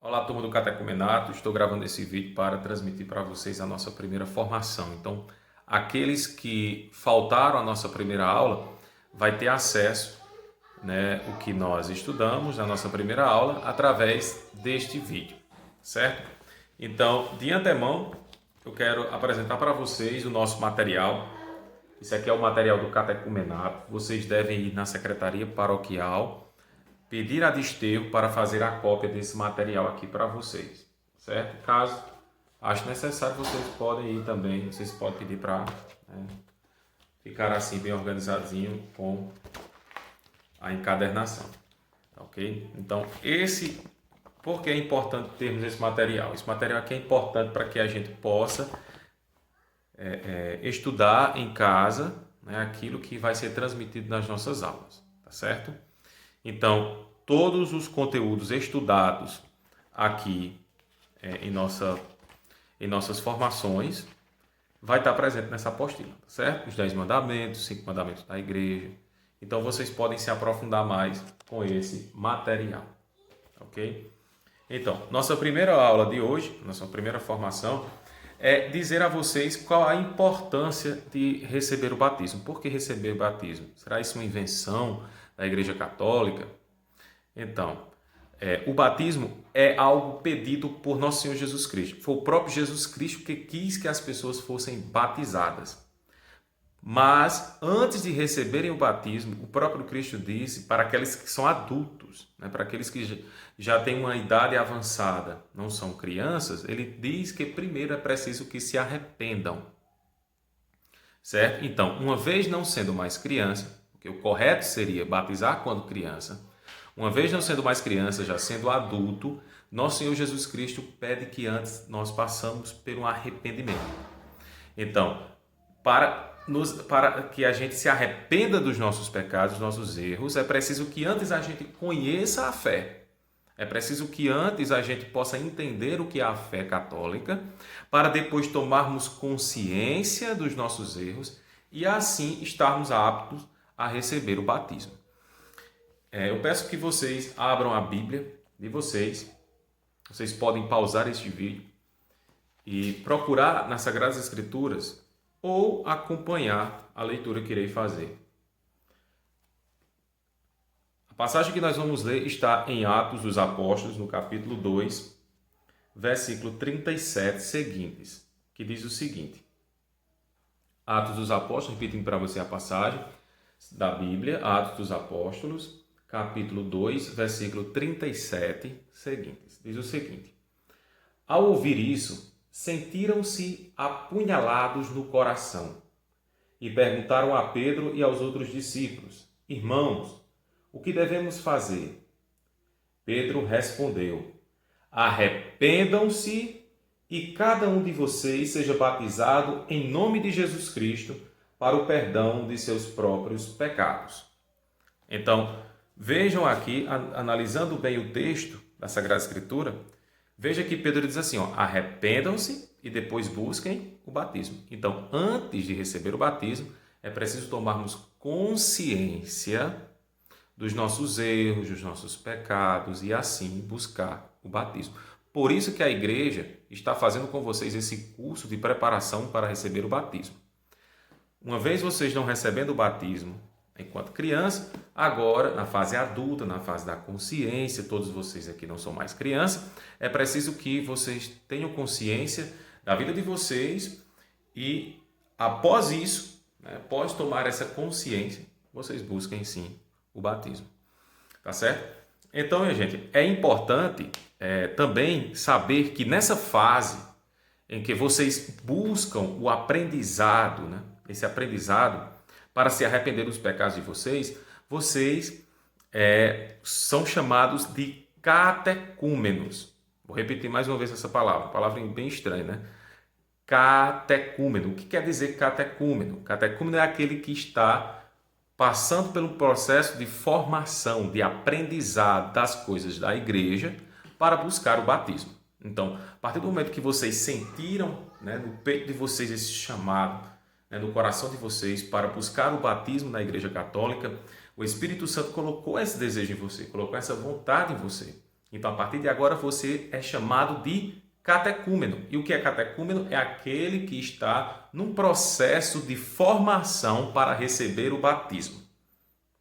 Olá, turma do Catecumenato. Estou gravando esse vídeo para transmitir para vocês a nossa primeira formação. Então, aqueles que faltaram a nossa primeira aula vai ter acesso, o que nós estudamos na nossa primeira aula através deste vídeo, certo? Então, de antemão, eu quero apresentar para vocês o nosso material. Isso aqui é o material do Catecumenato. Vocês devem ir na secretaria paroquial, pedir a Desterro para fazer a cópia desse material aqui para vocês, certo? Caso ache necessário, vocês podem ir também, vocês podem pedir para ficar assim bem organizadinho com a encadernação, ok? Então, por que é importante termos esse material? Esse material aqui é importante para que a gente possa estudar em casa, aquilo que vai ser transmitido nas nossas aulas, tá certo? Então, todos os conteúdos estudados aqui em nossas formações vai estar presente nessa apostila, certo? Os 10 mandamentos, os 5 mandamentos da igreja. Então, vocês podem se aprofundar mais com esse material, ok? Então, nossa primeira aula de hoje, nossa primeira formação, é dizer a vocês qual a importância de receber o batismo. Por que receber o batismo? Será isso uma invenção da Igreja Católica? Então, o batismo é algo pedido por Nosso Senhor Jesus Cristo. Foi o próprio Jesus Cristo que quis que as pessoas fossem batizadas. Mas, antes de receberem o batismo, o próprio Cristo disse para aqueles que são adultos, para aqueles que já têm uma idade avançada, não são crianças, ele diz que primeiro é preciso que se arrependam. Certo? Então, uma vez não sendo mais criança, porque o correto seria batizar quando criança, uma vez não sendo mais criança, já sendo adulto, Nosso Senhor Jesus Cristo pede que antes nós passamos por um arrependimento. Então, para que a gente se arrependa dos nossos pecados, dos nossos erros, é preciso que antes a gente conheça a fé. É preciso que antes a gente possa entender o que é a fé católica, para depois tomarmos consciência dos nossos erros e assim estarmos aptos a receber o batismo. Eu peço que vocês abram a Bíblia de vocês. Vocês podem pausar este vídeo e procurar nas Sagradas Escrituras ou acompanhar a leitura que irei fazer. A passagem que nós vamos ler está em Atos dos Apóstolos, no capítulo 2, versículo 37 seguintes, que diz o seguinte. Atos dos Apóstolos, repetindo para você a passagem da Bíblia, Atos dos Apóstolos, capítulo 2, versículo 37 seguintes. Diz o seguinte: Ao ouvir isso, sentiram-se apunhalados no coração e perguntaram a Pedro e aos outros discípulos: Irmãos, o que devemos fazer? Pedro respondeu: Arrependam-se e cada um de vocês seja batizado em nome de Jesus Cristo para o perdão de seus próprios pecados. Então, vejam aqui, analisando bem o texto da Sagrada Escritura, veja que Pedro diz assim, arrependam-se e depois busquem o batismo. Então, antes de receber o batismo, é preciso tomarmos consciência dos nossos erros, dos nossos pecados e assim buscar o batismo. Por isso que a igreja está fazendo com vocês esse curso de preparação para receber o batismo. Uma vez vocês não recebendo o batismo enquanto criança, agora na fase adulta, na fase da consciência, todos vocês aqui não são mais crianças, é preciso que vocês tenham consciência da vida de vocês e após isso, após tomar essa consciência, vocês busquem sim o batismo. Tá certo? Então, minha gente, é importante também saber que nessa fase em que vocês buscam o aprendizado, esse aprendizado para se arrepender dos pecados de vocês, vocês são chamados de catecúmenos. Vou repetir mais uma vez essa palavra bem estranha, Catecúmeno. O que quer dizer catecúmeno? Catecúmeno é aquele que está passando pelo processo de formação, de aprendizado das coisas da igreja para buscar o batismo. Então, a partir do momento que vocês sentiram no peito de vocês esse chamado, no coração de vocês para buscar o batismo na Igreja Católica, o Espírito Santo colocou esse desejo em você, colocou essa vontade em você. Então, a partir de agora, você é chamado de catecúmeno. E o que é catecúmeno? É aquele que está num processo de formação para receber o batismo.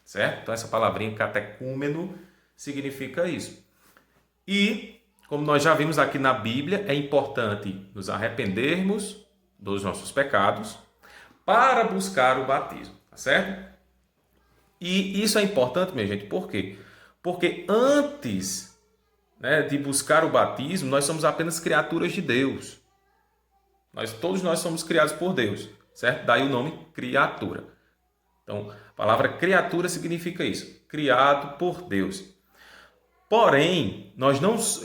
Certo? Então, essa palavrinha catecúmeno significa isso. E, como nós já vimos aqui na Bíblia, é importante nos arrependermos dos nossos pecados para buscar o batismo, tá certo? E isso é importante, minha gente, por quê? Porque antes, né, de buscar o batismo, nós somos apenas criaturas de Deus. Todos nós somos criados por Deus, certo? Daí o nome criatura. Então, a palavra criatura significa isso, criado por Deus. Porém,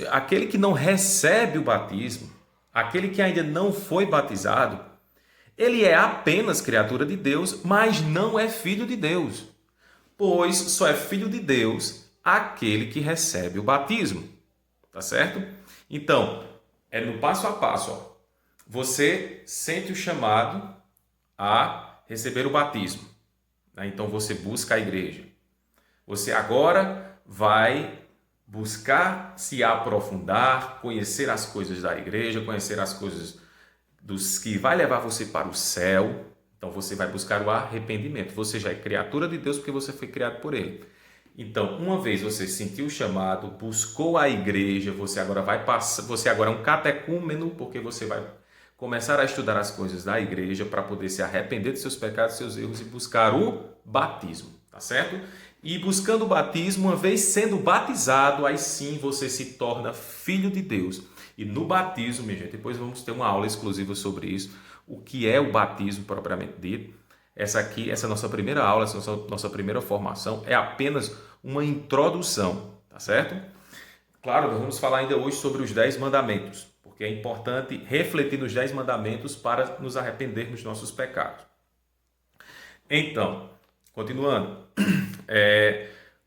aquele que não recebe o batismo, aquele que ainda não foi batizado, ele é apenas criatura de Deus, mas não é filho de Deus. Pois só é filho de Deus aquele que recebe o batismo. Tá certo? Então, é no passo a passo. Ó. Você sente o chamado a receber o batismo. Então, você busca a igreja. Você agora vai buscar se aprofundar, conhecer as coisas da igreja, conhecer as coisas dos que vai levar você para o céu. Então você vai buscar o arrependimento. Você já é criatura de Deus porque você foi criado por Ele. Então, uma vez você sentiu o chamado, buscou a igreja, você agora é um catecúmeno porque você vai começar a estudar as coisas da igreja para poder se arrepender de seus pecados, seus erros e buscar o batismo, tá certo? E buscando o batismo, uma vez sendo batizado, aí sim você se torna filho de Deus. E no batismo, minha gente, depois vamos ter uma aula exclusiva sobre isso, o que é o batismo propriamente dito. Essa é a nossa primeira aula, essa é a nossa primeira formação, é apenas uma introdução, tá certo? Claro, nós vamos falar ainda hoje sobre os 10 mandamentos, porque é importante refletir nos 10 mandamentos para nos arrependermos dos nossos pecados. Então, continuando,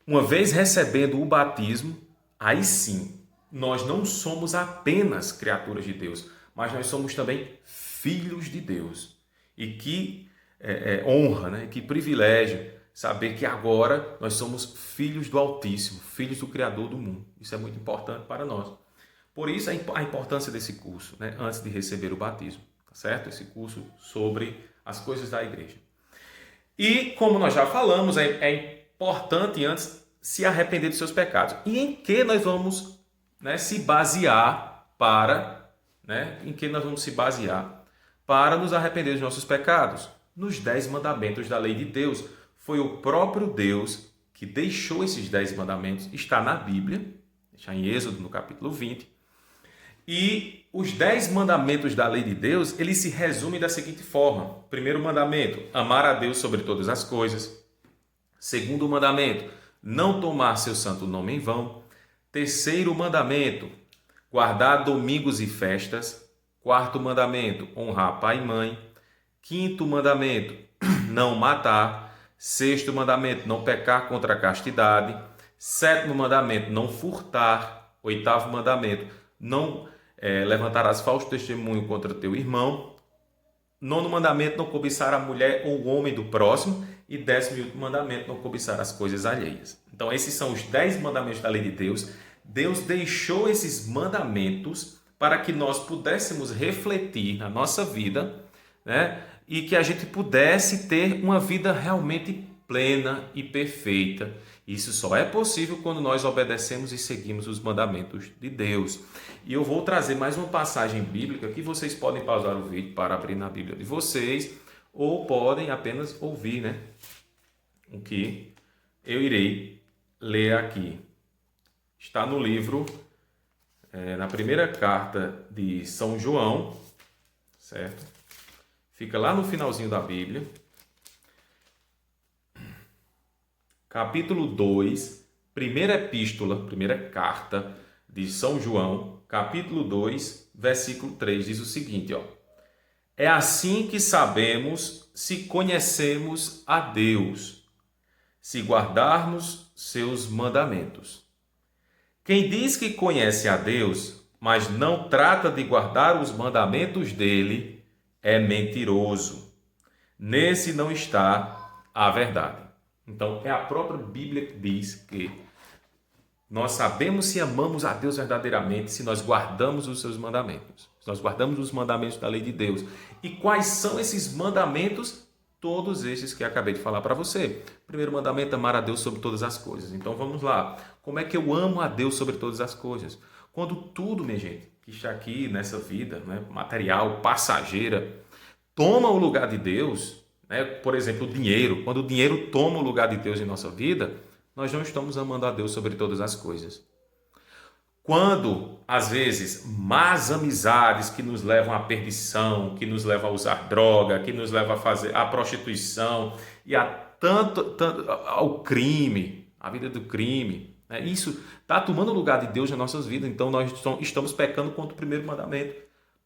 uma vez recebendo o batismo, aí sim, nós não somos apenas criaturas de Deus, mas nós somos também filhos de Deus. E que honra, né? Que privilégio saber que agora nós somos filhos do Altíssimo, filhos do Criador do mundo. Isso é muito importante para nós. Por isso a importância desse curso, né? Antes de receber o batismo, tá certo? Esse curso sobre as coisas da igreja. E como nós já falamos, é importante antes se arrepender dos seus pecados. E em que nós vamos, né, se basear em que nós vamos se basear para nos arrepender dos nossos pecados? Nos 10 mandamentos da lei de Deus. Foi o próprio Deus que deixou esses 10 mandamentos, está na Bíblia, está em Êxodo, no capítulo 20. E os 10 mandamentos da lei de Deus, eles se resumem da seguinte forma. Primeiro mandamento, amar a Deus sobre todas as coisas. Segundo mandamento, não tomar seu santo nome em vão. Terceiro mandamento, guardar domingos e festas. Quarto mandamento, honrar pai e mãe. Quinto mandamento, não matar. Sexto mandamento, não pecar contra a castidade. Sétimo mandamento, não furtar. Oitavo mandamento, não levantarás falso testemunho contra teu irmão. Nono mandamento, não cobiçar a mulher ou o homem do próximo. E 10º mandamento, não cobiçar as coisas alheias. Então, esses são os 10 mandamentos da lei de Deus. Deus deixou esses mandamentos para que nós pudéssemos refletir na nossa vida, né? E que a gente pudesse ter uma vida realmente plena e perfeita. Isso só é possível quando nós obedecemos e seguimos os mandamentos de Deus. E eu vou trazer mais uma passagem bíblica que vocês podem pausar o vídeo para abrir na Bíblia de vocês ou podem apenas ouvir, né? O que eu irei ler aqui. Está no livro, na primeira carta de São João, certo? Fica lá no finalzinho da Bíblia. Capítulo 2, primeira epístola, primeira carta de São João, capítulo 2, versículo 3, diz o seguinte, ó. É assim que sabemos se conhecemos a Deus, se guardarmos seus mandamentos. Quem diz que conhece a Deus, mas não trata de guardar os mandamentos dele, é mentiroso. Nesse não está a verdade. Então, é a própria Bíblia que diz que Nós sabemos se amamos a Deus verdadeiramente se nós guardamos os seus mandamentos. Se nós guardamos os mandamentos da lei de Deus. E quais são esses mandamentos? Todos esses que eu acabei de falar para você. Primeiro mandamento, amar a Deus sobre todas as coisas. Então vamos lá. Como é que eu amo a Deus sobre todas as coisas? Quando tudo, minha gente, que está aqui nessa vida, né, material, passageira, toma o lugar de Deus, né? Por exemplo, o dinheiro. Quando o dinheiro toma o lugar de Deus em nossa vida, nós não estamos amando a Deus sobre todas as coisas. Quando, às vezes, más amizades que nos levam à perdição, que nos levam a usar droga, que nos levam a fazer a prostituição e a tanto ao crime, a vida do crime, né? Isso está tomando o lugar de Deus nas nossas vidas. Então nós estamos pecando contra o primeiro mandamento.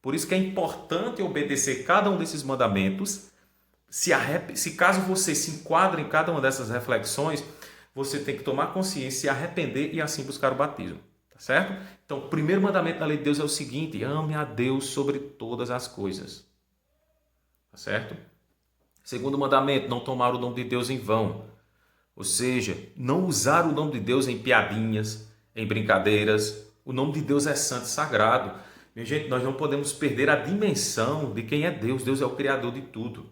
Por isso que é importante obedecer cada um desses mandamentos. Se caso você se enquadre em cada uma dessas reflexões, você tem que tomar consciência, se arrepender e assim buscar o batismo. Tá certo? Então, o primeiro mandamento da lei de Deus é o seguinte: ame a Deus sobre todas as coisas. Tá certo? Segundo mandamento, não tomar o nome de Deus em vão. Ou seja, não usar o nome de Deus em piadinhas, em brincadeiras. O nome de Deus é santo e sagrado. Minha gente, nós não podemos perder a dimensão de quem é Deus. Deus é o Criador de tudo.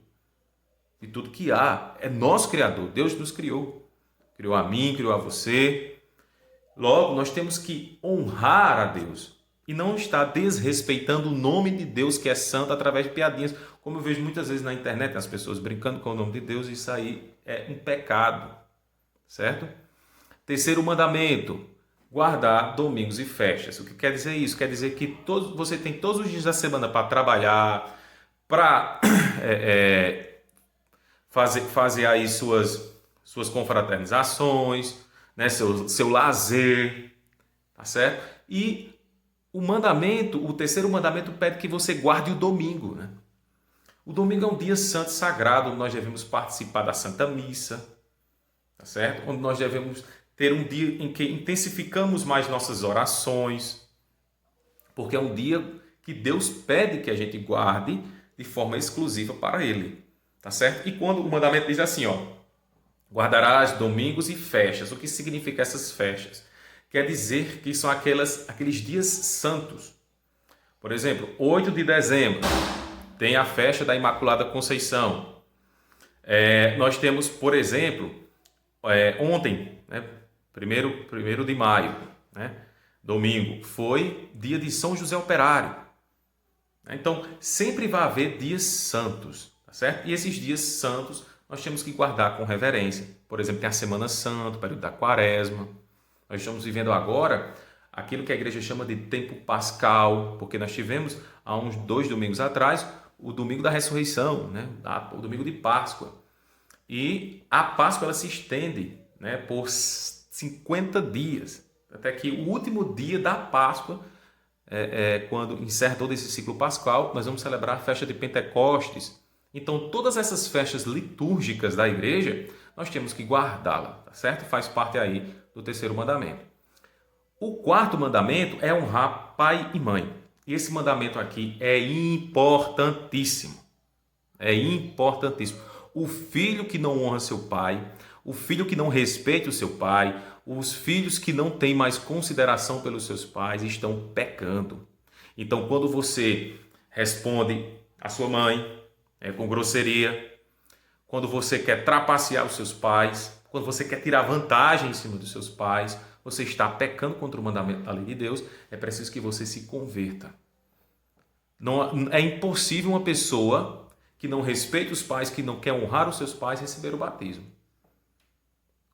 De tudo que há. É nosso Criador. Deus nos criou. Criou a mim, criou a você. Logo, nós temos que honrar a Deus e não estar desrespeitando o nome de Deus, que é santo, através de piadinhas, como eu vejo muitas vezes na internet, as pessoas brincando com o nome de Deus. Isso aí é um pecado, certo? Terceiro mandamento, guardar domingos e festas. O que quer dizer isso? Quer dizer que você tem todos os dias da semana para trabalhar, para fazer aí suas confraternizações, né, seu lazer, tá certo? E o terceiro mandamento pede que você guarde o domingo, né? O domingo é um dia santo e sagrado, onde nós devemos participar da Santa Missa, tá certo? Onde nós devemos ter um dia em que intensificamos mais nossas orações, porque é um dia que Deus pede que a gente guarde de forma exclusiva para Ele, tá certo? E quando o mandamento diz assim, guardarás domingos e festas. O que significa essas festas? Quer dizer que são aqueles dias santos. Por exemplo, 8 de dezembro tem a festa da Imaculada Conceição. Nós temos, por exemplo, ontem, né, primeiro de maio, né, domingo, foi dia de São José Operário. Então, sempre vai haver dias santos, tá certo? E esses dias santos nós temos que guardar com reverência. Por exemplo, tem a Semana Santa, o período da Quaresma. Nós estamos vivendo agora aquilo que a igreja chama de tempo pascal, porque nós tivemos, há uns 2 domingos atrás, o domingo da ressurreição, né? O domingo de Páscoa. E a Páscoa ela se estende, né, por 50 dias, até que o último dia da Páscoa, quando encerra todo esse ciclo pascal, nós vamos celebrar a festa de Pentecostes. Então, todas essas festas litúrgicas da igreja, nós temos que guardá-la, tá certo? Faz parte aí do terceiro mandamento. O quarto mandamento é honrar pai e mãe. E esse mandamento aqui é importantíssimo. É importantíssimo. O filho que não honra seu pai, o filho que não respeita o seu pai, os filhos que não têm mais consideração pelos seus pais estão pecando. Então, quando você responde à sua mãe com grosseria, quando você quer trapacear os seus pais, quando você quer tirar vantagem em cima dos seus pais, você está pecando contra o mandamento da lei de Deus. É preciso que você se converta. Não, é impossível uma pessoa que não respeita os pais, que não quer honrar os seus pais, receber o batismo.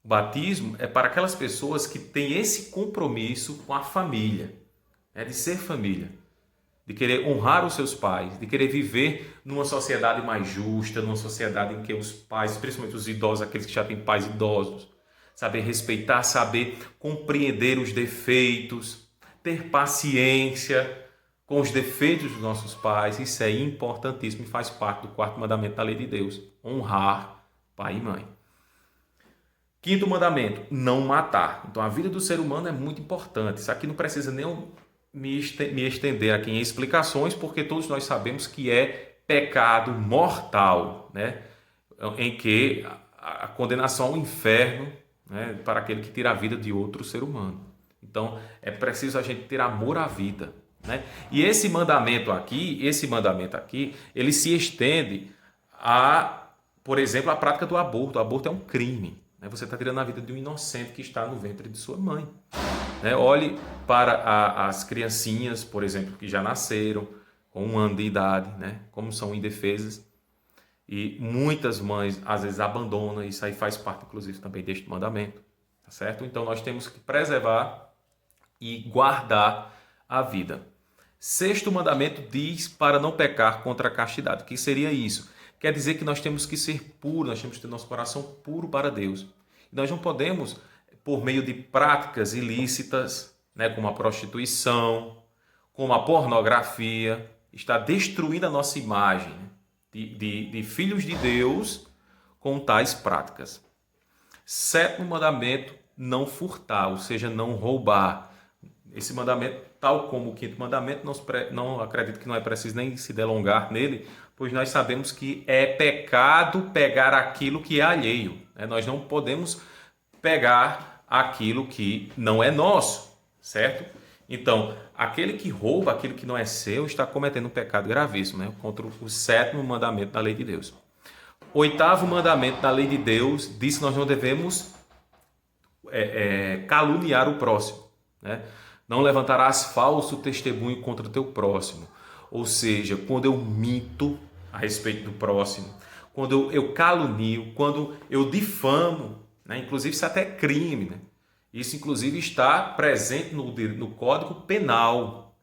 O batismo é para aquelas pessoas que têm esse compromisso com a família, de ser família, de querer honrar os seus pais, de querer viver numa sociedade mais justa, numa sociedade em que os pais, principalmente os idosos, aqueles que já têm pais idosos, saber respeitar, saber compreender os defeitos, ter paciência com os defeitos dos nossos pais. Isso é importantíssimo e faz parte do quarto mandamento da lei de Deus: honrar pai e mãe. Quinto mandamento: não matar. Então a vida do ser humano é muito importante. Isso aqui não precisa nem me estender aqui em explicações, porque todos nós sabemos que é pecado mortal, né? Em que a condenação ao inferno, né, para aquele que tira a vida de outro ser humano. Então, é preciso a gente ter amor à vida, né? E esse mandamento aqui, ele se estende a, por exemplo, a prática do aborto. O aborto é um crime, né? Você está tirando a vida de um inocente que está no ventre de sua mãe, né? Olhe para as criancinhas, por exemplo, que já nasceram com 1 ano de idade, né? Como são indefesas. E muitas mães, às vezes, abandonam. Isso aí faz parte, inclusive, também deste mandamento. Tá certo? Então, nós temos que preservar e guardar a vida. 6º mandamento diz para não pecar contra a castidade. O que seria isso? Quer dizer que nós temos que ser puros, nós temos que ter nosso coração puro para Deus. Nós não podemos, por meio de práticas ilícitas, né, como a prostituição, como a pornografia, estar destruindo a nossa imagem de filhos de Deus com tais práticas. 7º mandamento, não furtar, ou seja, não roubar. Esse mandamento, tal como o 5º mandamento, não acredito que não é preciso nem se delongar nele, pois nós sabemos que é pecado pegar aquilo que é alheio. Nós não podemos pegar aquilo que não é nosso, certo? Então, aquele que rouba aquilo que não é seu está cometendo um pecado gravíssimo, né? Contra o 7º mandamento da lei de Deus. 8º mandamento da lei de Deus diz que nós não devemos caluniar o próximo, né? Não levantarás falso testemunho contra o teu próximo. Ou seja, quando eu minto a respeito do próximo, quando eu calunio, quando eu difamo, né? Inclusive isso até é crime, né? Isso inclusive está presente no Código Penal.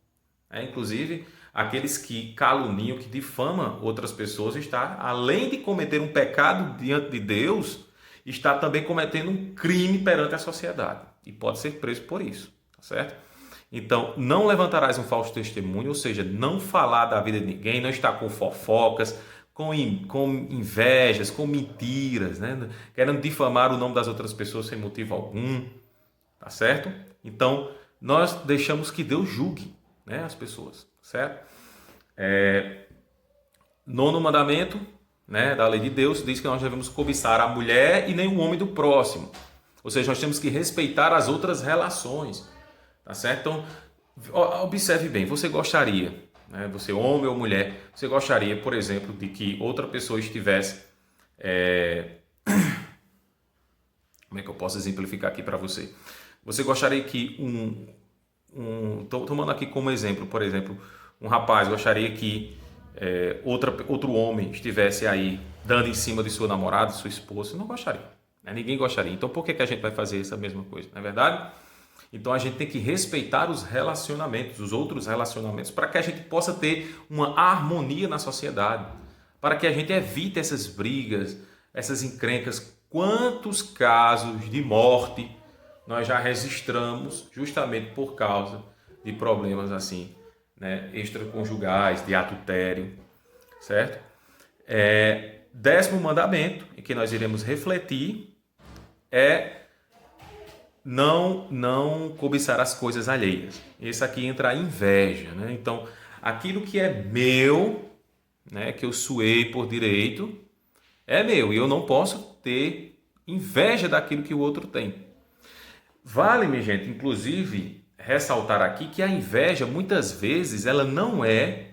Inclusive, aqueles que caluniam, que difamam outras pessoas, está, além de cometer um pecado diante de Deus, está também cometendo um crime perante a sociedade. E pode ser preso por isso, tá certo? Então, não levantarás um falso testemunho, ou seja, não falar da vida de ninguém, não estar com fofocas, com invejas, com mentiras, né? Querendo difamar o nome das outras pessoas sem motivo algum, tá certo? Então, nós deixamos que Deus julgue, né, as pessoas, certo? 9º mandamento, né, da lei de Deus diz que nós devemos cobiçar a mulher e nem o homem do próximo. Ou seja, nós temos que respeitar as outras relações. Tá certo? Então, observe bem, você gostaria, né, você homem ou mulher, você gostaria, por exemplo, de que outra pessoa estivesse... Como é que eu posso exemplificar aqui para você? Você gostaria que tomando aqui como exemplo, por exemplo, um rapaz gostaria que outro homem estivesse aí dando em cima de sua namorada, sua esposa? Não gostaria, né? Ninguém gostaria. Então, por que a gente vai fazer essa mesma coisa? Não é verdade? Então a gente tem que respeitar os relacionamentos, os outros relacionamentos, para que a gente possa ter uma harmonia na sociedade, para que a gente evite essas brigas, essas encrencas. Quantos casos de morte nós já registramos justamente por causa de problemas assim, né, extraconjugais, de adultério, certo? 10º mandamento, em que nós iremos refletir, é não cobiçar as coisas alheias. Esse aqui entra a inveja, né? Então, aquilo que é meu, né, que eu suei por direito, é meu e eu não posso ter inveja daquilo que o outro tem. Vale, minha gente, inclusive, ressaltar aqui que a inveja, muitas vezes, ela não é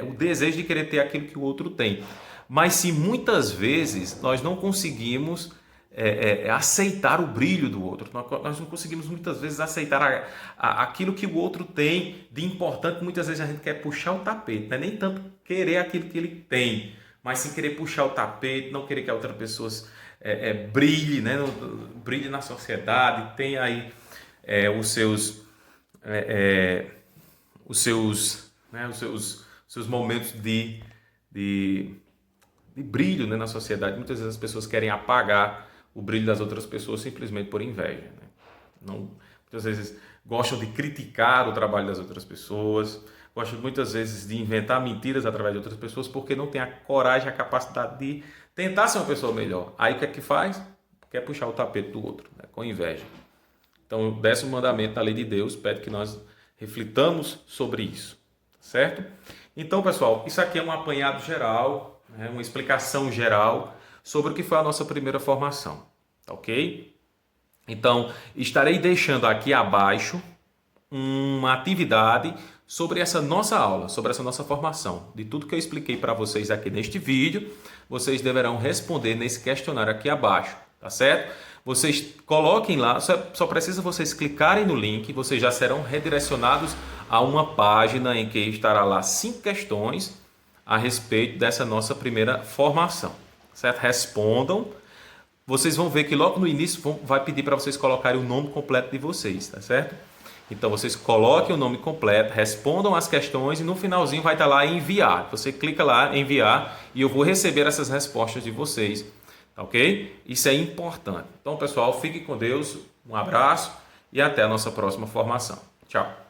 o desejo de querer ter aquilo que o outro tem. Mas se muitas vezes nós não conseguimos aceitar o brilho do outro, nós não conseguimos muitas vezes aceitar aquilo que o outro tem de importante. Muitas vezes a gente quer puxar o tapete, não é nem tanto querer aquilo que ele tem, mas sim querer puxar o tapete, não querer que a outra pessoa brilhe, né? Brilhe na sociedade, tenha aí os seus momentos de brilho, né, na sociedade. Muitas vezes as pessoas querem apagar o brilho das outras pessoas simplesmente por inveja, né? Muitas vezes gostam de criticar o trabalho das outras pessoas, gostam muitas vezes de inventar mentiras através de outras pessoas porque não tem a coragem, a capacidade de tentar ser uma pessoa melhor. Aí o que é que faz? Quer puxar o tapete do outro, né, com inveja. Então, o 10º mandamento da lei de Deus pede que nós reflitamos sobre isso, certo? Então, pessoal, isso aqui é um apanhado geral, né, uma explicação geral sobre o que foi a nossa primeira formação, tá ok? Então, estarei deixando aqui abaixo uma atividade sobre essa nossa aula, sobre essa nossa formação. De tudo que eu expliquei para vocês aqui neste vídeo, vocês deverão responder nesse questionário aqui abaixo, tá certo? Vocês coloquem lá, só precisa vocês clicarem no link, vocês já serão redirecionados a uma página em que estará lá 5 questões a respeito dessa nossa primeira formação, certo? Respondam. Vocês vão ver que logo no início vai pedir para vocês colocarem o nome completo de vocês, tá certo? Então vocês coloquem o nome completo, respondam as questões e no finalzinho vai estar lá enviar. Você clica lá enviar e eu vou receber essas respostas de vocês, tá ok? Isso é importante. Então pessoal, fiquem com Deus, um abraço e até a nossa próxima formação. Tchau!